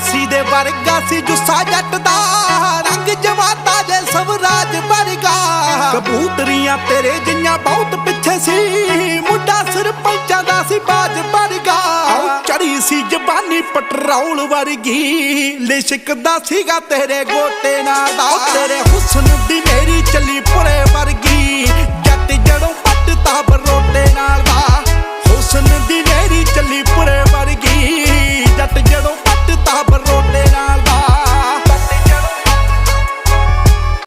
ਮੱਸੀ ਦੇ ਵਰਗਾ ਸੀ ਜੁੱਸਾ ਜੱਟ ਦਾ, ਰੰਗ ਜਵਾਤਾ ਜੇ ਸਵਰਾਜ ਵਰਗਾ। ਕਬੂਤਰੀਆਂ ਤੇਰੇ ਜਿਹੀਆਂ ਬਹੁਤ ਪਿੱਛੇ ਸੀ, ਮੁੰਡਾ ਸਰਪੰਚਾਂ ਦਾ ਸੀ ਬਾਜ ਵਰਗਾ। ਚੜੀ ਸੀ ਜ਼ਬਾਨੀ ਪੈਟਰੋਲ ਵਰਗੀ, ਲਿਸ਼ਕਦਾ ਸੀਗਾ ਤੇਰੇ ਗੋਟੇ ਨਾਲ ਦਾ। ਤੇਰੇ